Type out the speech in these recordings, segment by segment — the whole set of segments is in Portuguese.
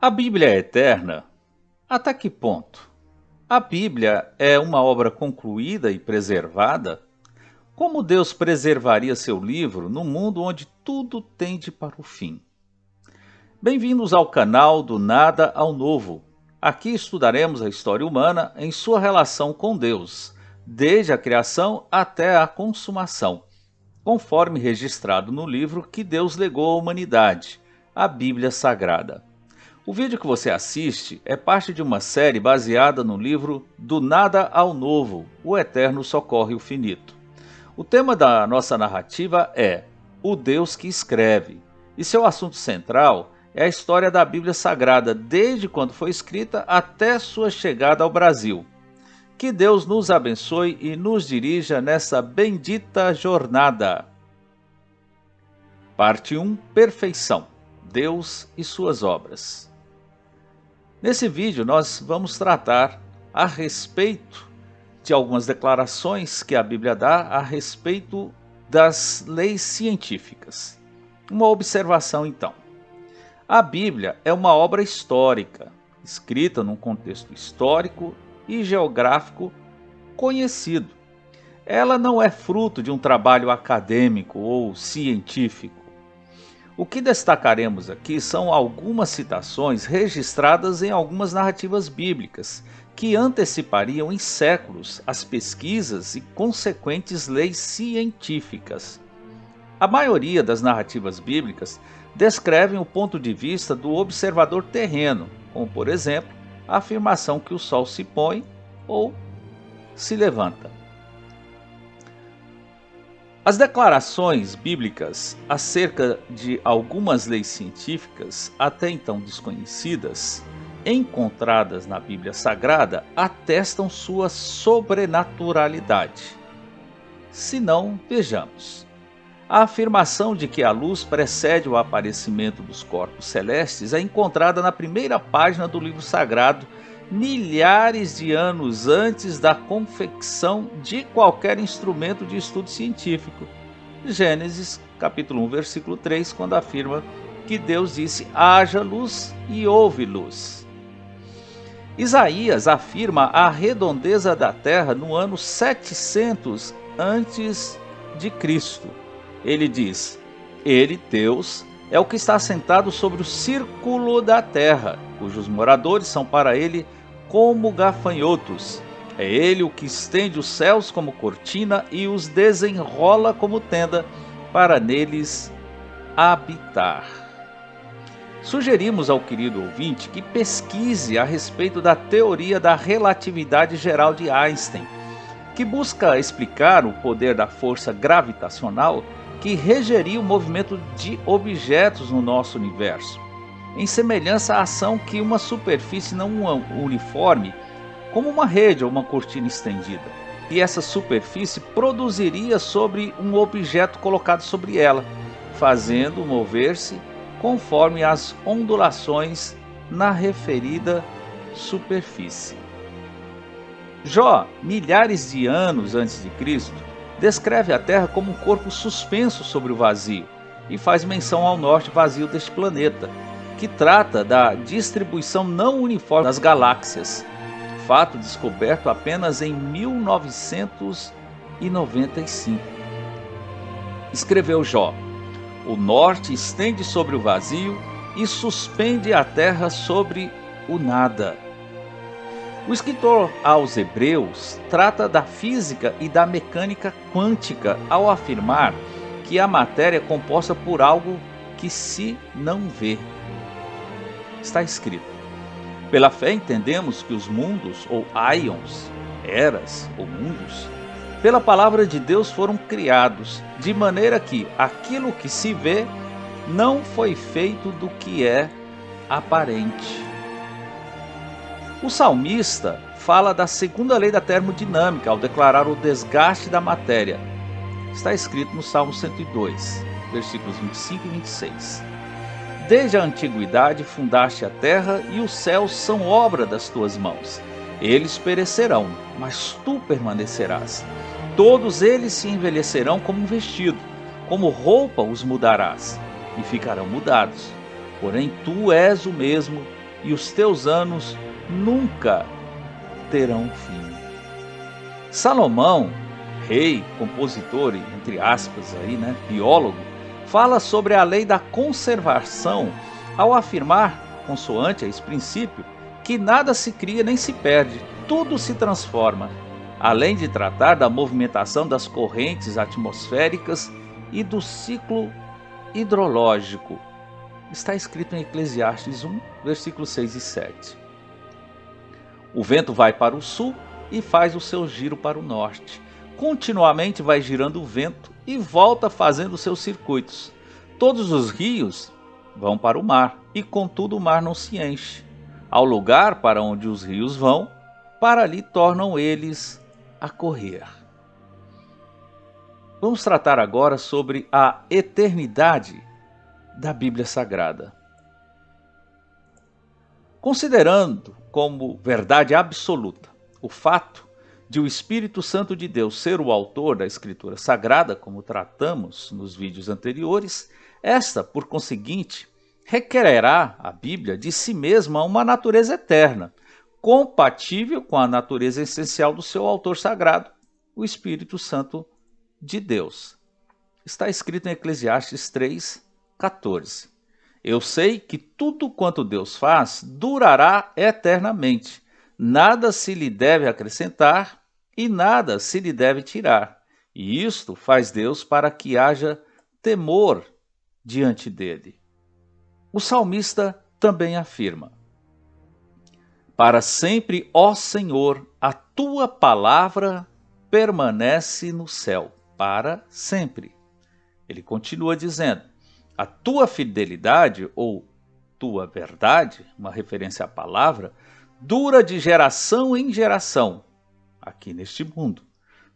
A Bíblia é eterna? Até que ponto? A Bíblia é uma obra concluída e preservada? Como Deus preservaria seu livro no mundo onde tudo tende para o fim? Bem-vindos ao canal Do Nada ao Novo. Aqui estudaremos a história humana em sua relação com Deus, desde a criação até a consumação, conforme registrado no livro que Deus legou à humanidade, a Bíblia Sagrada. O vídeo que você assiste é parte de uma série baseada no livro Do Nada ao Novo, O Eterno Socorre o Finito. O tema da nossa narrativa é O Deus que Escreve, e seu assunto central é a história da Bíblia Sagrada, desde quando foi escrita até sua chegada ao Brasil. Que Deus nos abençoe e nos dirija nessa bendita jornada. Parte 1. Perfeição. Deus e suas obras. Nesse vídeo nós vamos tratar a respeito de algumas declarações que a Bíblia dá a respeito das leis científicas. Uma observação então. A Bíblia é uma obra histórica, escrita num contexto histórico e geográfico conhecido. Ela não é fruto de um trabalho acadêmico ou científico. O que destacaremos aqui são algumas citações registradas em algumas narrativas bíblicas, que antecipariam em séculos as pesquisas e consequentes leis científicas. A maioria das narrativas bíblicas descrevem o ponto de vista do observador terreno, como por exemplo, a afirmação que o sol se põe ou se levanta. As declarações bíblicas acerca de algumas leis científicas, até então desconhecidas, encontradas na Bíblia Sagrada, atestam sua sobrenaturalidade. Se não, vejamos. A afirmação de que a luz precede o aparecimento dos corpos celestes é encontrada na primeira página do livro sagrado, milhares de anos antes da confecção de qualquer instrumento de estudo científico. Gênesis capítulo 1, versículo 3, quando afirma que Deus disse: haja luz e houve luz. Isaías afirma a redondeza da terra no ano 700 antes de Cristo. Ele diz: Ele, Deus, é o que está sentado sobre o círculo da terra, cujos moradores são para ele como gafanhotos. É ele o que estende os céus como cortina e os desenrola como tenda, para neles habitar. Sugerimos ao querido ouvinte que pesquise a respeito da teoria da relatividade geral de Einstein, que busca explicar o poder da força gravitacional que regeria o movimento de objetos no nosso universo, em semelhança à ação que uma superfície não uniforme, como uma rede ou uma cortina estendida, e essa superfície produziria sobre um objeto colocado sobre ela, fazendo mover-se conforme as ondulações na referida superfície. Jó, milhares de anos antes de Cristo, descreve a Terra como um corpo suspenso sobre o vazio e faz menção ao norte vazio deste planeta, que trata da distribuição não uniforme das galáxias, fato descoberto apenas em 1995. Escreveu Jó: o norte estende sobre o vazio e suspende a terra sobre o nada. O escritor aos Hebreus trata da física e da mecânica quântica ao afirmar que a matéria é composta por algo que se não vê. Está escrito: pela fé entendemos que os mundos, ou aions, eras ou mundos, pela palavra de Deus foram criados, de maneira que aquilo que se vê não foi feito do que é aparente. O salmista fala da segunda lei da termodinâmica ao declarar o desgaste da matéria. Está escrito no Salmo 102, versículos 25 e 26. Desde a antiguidade fundaste a terra e os céus são obra das tuas mãos. Eles perecerão, mas tu permanecerás. Todos eles se envelhecerão como um vestido, como roupa os mudarás, e ficarão mudados. Porém tu és o mesmo, e os teus anos nunca terão fim. Salomão, rei, compositor, entre aspas aí, biólogo, fala sobre a lei da conservação ao afirmar, consoante a esse princípio, que nada se cria nem se perde, tudo se transforma, além de tratar da movimentação das correntes atmosféricas e do ciclo hidrológico. Está escrito em Eclesiastes 1, versículos 6 e 7. O vento vai para o sul e faz o seu giro para o norte. Continuamente vai girando o vento e volta fazendo seus circuitos. Todos os rios vão para o mar, e contudo o mar não se enche. Ao lugar para onde os rios vão, para ali tornam eles a correr. Vamos tratar agora sobre a eternidade da Bíblia Sagrada. Considerando como verdade absoluta o fato de o Espírito Santo de Deus ser o autor da Escritura Sagrada, como tratamos nos vídeos anteriores, esta, por conseguinte, requererá a Bíblia de si mesma uma natureza eterna, compatível com a natureza essencial do seu autor sagrado, o Espírito Santo de Deus. Está escrito em Eclesiastes 3:14. Eu sei que tudo quanto Deus faz durará eternamente. Nada se lhe deve acrescentar e nada se lhe deve tirar. E isto faz Deus para que haja temor diante dele. O salmista também afirma: para sempre, ó Senhor, a tua palavra permanece no céu, para sempre. Ele continua dizendo: a tua fidelidade ou tua verdade, uma referência à palavra, dura de geração em geração, aqui neste mundo.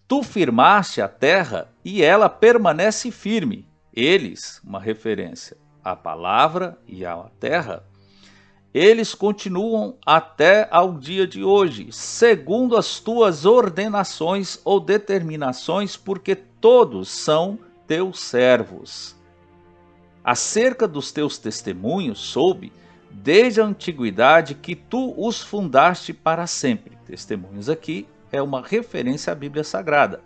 Tu firmaste a terra e ela permanece firme. Eles, uma referência à palavra e à terra, eles continuam até ao dia de hoje, segundo as tuas ordenações ou determinações, porque todos são teus servos. Acerca dos teus testemunhos soube, desde a antiguidade, que tu os fundaste para sempre. Testemunhos aqui é uma referência à Bíblia Sagrada.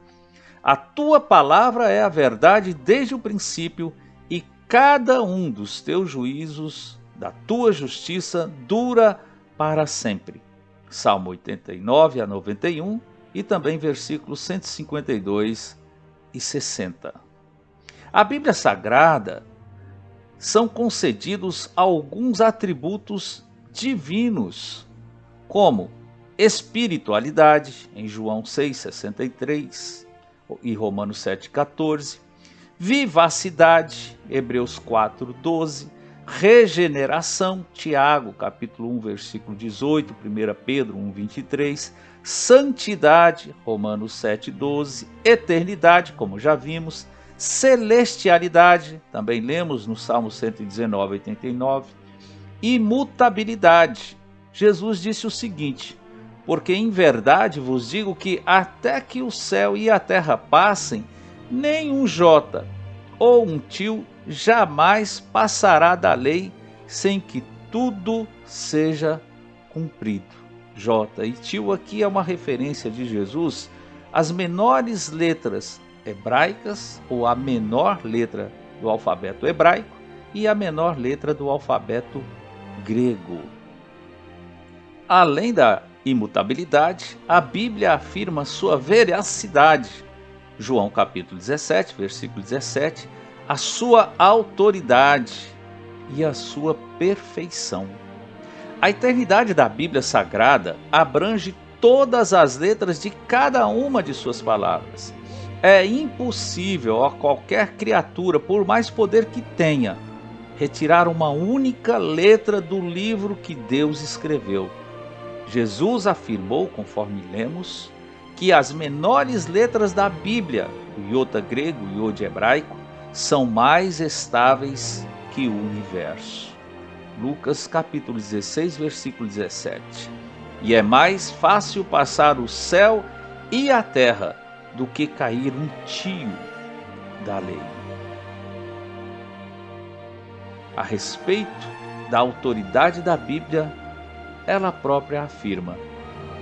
A tua palavra é a verdade desde o princípio, e cada um dos teus juízos, da tua justiça, dura para sempre. Salmo 89 a 91 e também versículos 152 e 60. A Bíblia Sagrada são concedidos alguns atributos divinos, como espiritualidade, em João 6,63 e Romanos 7,14, vivacidade, Hebreus 4,12, regeneração, Tiago, capítulo 1, versículo 18, 1 Pedro 1,23, santidade, Romanos 7,12, eternidade, como já vimos, celestialidade, também lemos no Salmo 119, 89, imutabilidade. Jesus disse o seguinte: porque em verdade vos digo que até que o céu e a terra passem, nem um jota ou um tio jamais passará da lei sem que tudo seja cumprido. Jota e tio aqui é uma referência de Jesus às menores letras hebraicas, ou a menor letra do alfabeto hebraico e a menor letra do alfabeto grego. Além da imutabilidade, a Bíblia afirma sua veracidade. João capítulo 17, versículo 17, a sua autoridade e a sua perfeição. A eternidade da Bíblia Sagrada abrange todas as letras de cada uma de suas palavras. É impossível a qualquer criatura, por mais poder que tenha, retirar uma única letra do livro que Deus escreveu. Jesus afirmou, conforme lemos, que as menores letras da Bíblia, o iota grego e o iode hebraico, são mais estáveis que o universo. Lucas capítulo 16, versículo 17. E é mais fácil passar o céu e a terra do que cair um tio da lei. A respeito da autoridade da Bíblia, ela própria afirma: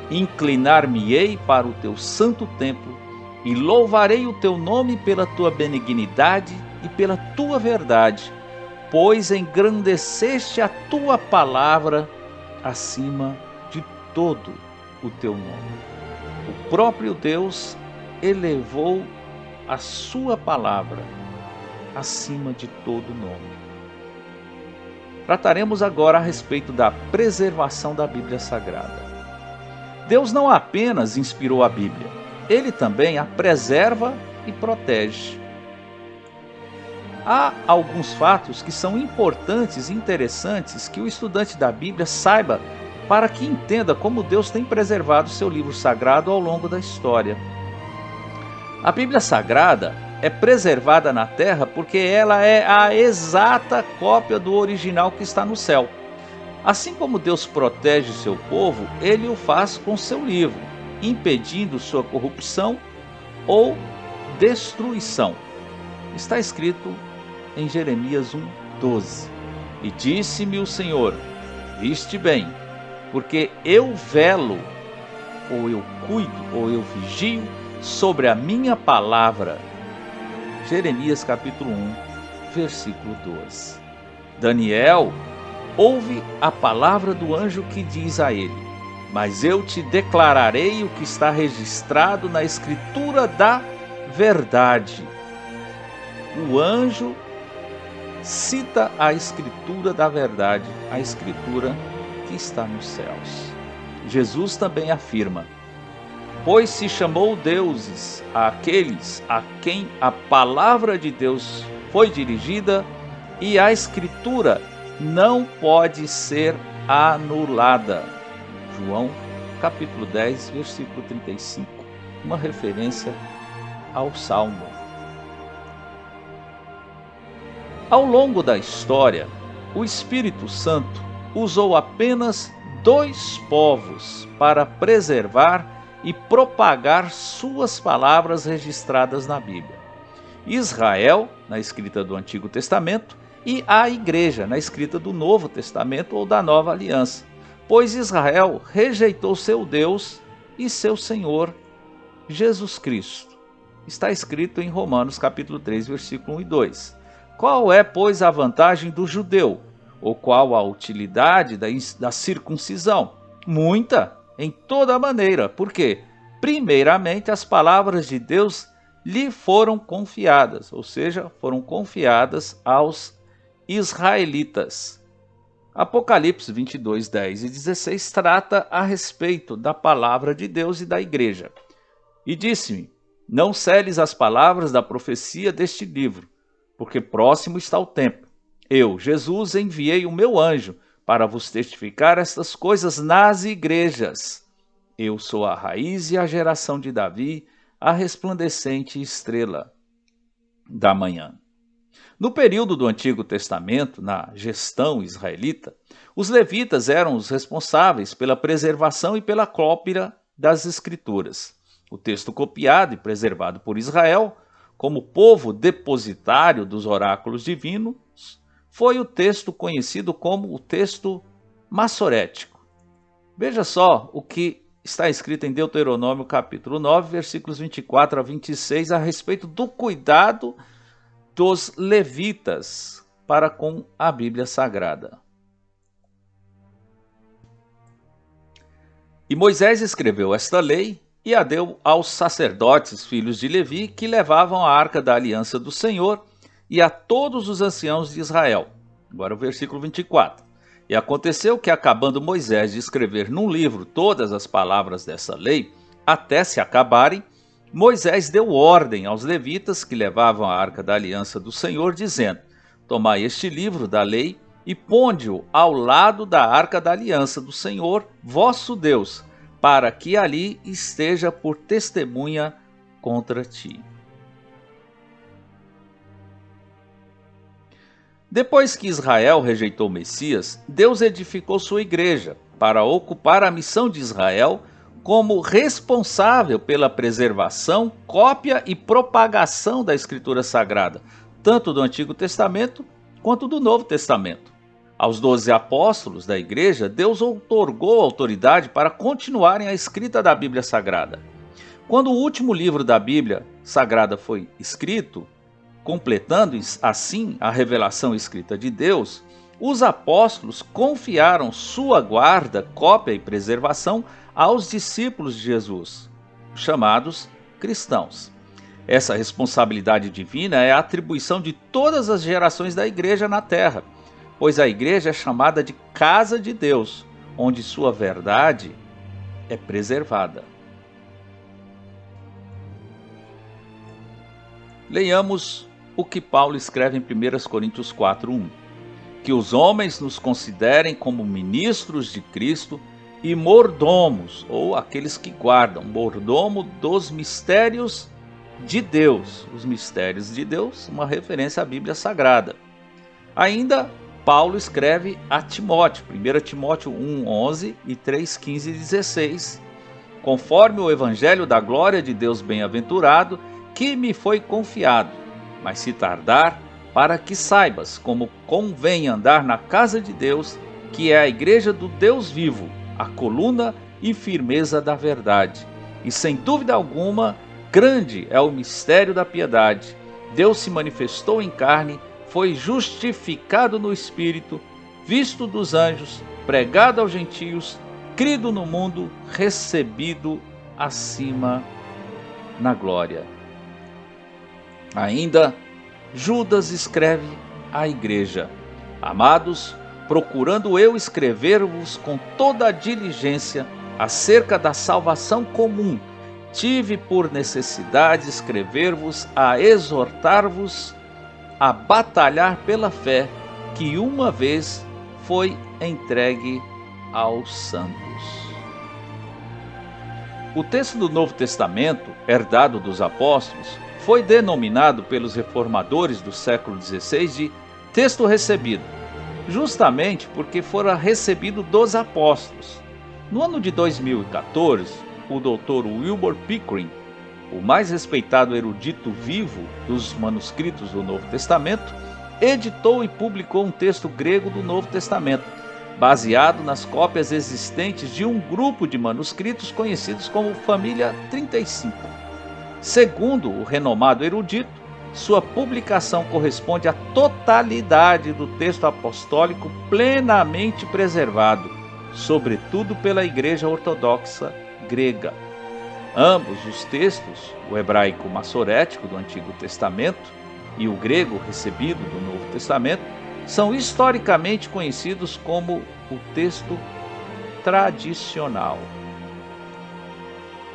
inclinar-me-ei para o teu santo templo e louvarei o teu nome pela tua benignidade e pela tua verdade, pois engrandeceste a tua palavra acima de todo o teu nome. O próprio Deus elevou a sua palavra acima de todo nome. Trataremos agora a respeito da preservação da Bíblia Sagrada. Deus não apenas inspirou a Bíblia, Ele também a preserva e protege. Há alguns fatos que são importantes e interessantes que o estudante da Bíblia saiba para que entenda como Deus tem preservado seu livro sagrado ao longo da história. A Bíblia Sagrada é preservada na terra porque ela é a exata cópia do original que está no céu. Assim como Deus protege seu povo, Ele o faz com seu livro, impedindo sua corrupção ou destruição. Está escrito em Jeremias 1:12. E disse-me o Senhor: viste bem, porque eu velo, ou eu cuido, ou eu vigio sobre a minha palavra. Jeremias capítulo 1, versículo 12. Daniel ouve a palavra do anjo que diz a ele: mas eu te declararei o que está registrado na escritura da verdade. O anjo cita a escritura da verdade, a escritura que está nos céus. Jesus também afirma: pois se chamou deuses àqueles a quem a palavra de Deus foi dirigida, e a escritura não pode ser anulada. João capítulo 10, versículo 35, uma referência ao Salmo. Ao longo da história, o Espírito Santo usou apenas 2 povos para preservar e propagar suas palavras registradas na Bíblia: Israel, na escrita do Antigo Testamento, e a Igreja, na escrita do Novo Testamento ou da Nova Aliança, pois Israel rejeitou seu Deus e seu Senhor, Jesus Cristo. Está escrito em Romanos capítulo 3, versículo 1 e 2. Qual é, pois, a vantagem do judeu? Ou qual a utilidade da circuncisão? Muita, em toda maneira. Por quê? Primeiramente, as palavras de Deus lhe foram confiadas, ou seja, foram confiadas aos israelitas. Apocalipse 22, 10 e 16 trata a respeito da palavra de Deus e da igreja. E disse-me: não seles as palavras da profecia deste livro, porque próximo está o tempo. Eu, Jesus, enviei o meu anjo para vos testificar estas coisas nas igrejas. Eu sou a raiz e a geração de Davi, a resplandecente estrela da manhã. No período do Antigo Testamento, na gestão israelita, os levitas eram os responsáveis pela preservação e pela cópia das Escrituras. O texto copiado e preservado por Israel, como povo depositário dos oráculos divinos, foi o texto conhecido como o texto massorético. Veja só o que está escrito em Deuteronômio capítulo 9, versículos 24 a 26, a respeito do cuidado dos levitas para com a Bíblia Sagrada. E Moisés escreveu esta lei e a deu aos sacerdotes, filhos de Levi, que levavam a arca da aliança do Senhor, e a todos os anciãos de Israel. Agora o versículo 24. E aconteceu que, acabando Moisés de escrever num livro todas as palavras dessa lei, até se acabarem, Moisés deu ordem aos levitas que levavam a arca da aliança do Senhor, dizendo: tomai este livro da lei e ponde-o ao lado da arca da aliança do Senhor, vosso Deus, para que ali esteja por testemunha contra ti. Depois que Israel rejeitou o Messias, Deus edificou sua igreja para ocupar a missão de Israel como responsável pela preservação, cópia e propagação da Escritura Sagrada, tanto do Antigo Testamento quanto do Novo Testamento. Aos 12 apóstolos da igreja, Deus outorgou autoridade para continuarem a escrita da Bíblia Sagrada. Quando o último livro da Bíblia Sagrada foi escrito, completando assim a revelação escrita de Deus, os apóstolos confiaram sua guarda, cópia e preservação aos discípulos de Jesus, chamados cristãos. Essa responsabilidade divina é a atribuição de todas as gerações da igreja na terra, pois a igreja é chamada de casa de Deus, onde sua verdade é preservada. Leiamos o que Paulo escreve em 1 Coríntios 4:1. Que os homens nos considerem como ministros de Cristo e mordomos, ou aqueles que guardam, mordomo dos mistérios de Deus. Os mistérios de Deus, uma referência à Bíblia Sagrada. Ainda, Paulo escreve a Timóteo, 1 Timóteo 1:11 e 3:15 e 16. Conforme o evangelho da glória de Deus bem-aventurado, que me foi confiado, mas se tardar, para que saibas como convém andar na casa de Deus, que é a igreja do Deus vivo, a coluna e firmeza da verdade. E sem dúvida alguma, grande é o mistério da piedade. Deus se manifestou em carne, foi justificado no Espírito, visto dos anjos, pregado aos gentios, crido no mundo, recebido acima na glória. Ainda, Judas escreve à igreja: Amados, procurando eu escrever-vos com toda a diligência acerca da salvação comum, tive por necessidade escrever-vos a exortar-vos a batalhar pela fé que uma vez foi entregue aos santos. O texto do Novo Testamento, herdado dos apóstolos, foi denominado pelos reformadores do século XVI de texto recebido, justamente porque fora recebido dos apóstolos. No ano de 2014, o Dr. Wilbur Pickering, o mais respeitado erudito vivo dos manuscritos do Novo Testamento, editou e publicou um texto grego do Novo Testamento, baseado nas cópias existentes de um grupo de manuscritos conhecidos como Família 35. Segundo o renomado erudito, sua publicação corresponde à totalidade do texto apostólico plenamente preservado, sobretudo pela Igreja Ortodoxa grega. Ambos os textos, o hebraico massorético do Antigo Testamento e o grego recebido do Novo Testamento, são historicamente conhecidos como o texto tradicional.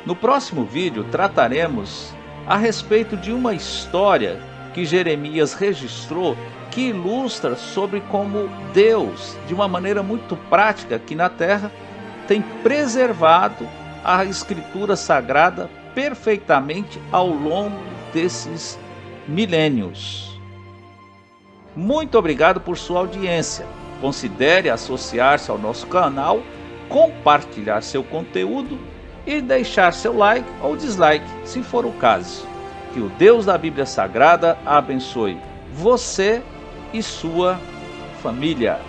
No próximo vídeo trataremos a respeito de uma história que Jeremias registrou que ilustra sobre como Deus, de uma maneira muito prática aqui na Terra, tem preservado a Escritura Sagrada perfeitamente ao longo desses milênios. Muito obrigado por sua audiência. Considere associar-se ao nosso canal, compartilhar seu conteúdo e deixar seu like ou dislike, se for o caso. Que o Deus da Bíblia Sagrada abençoe você e sua família.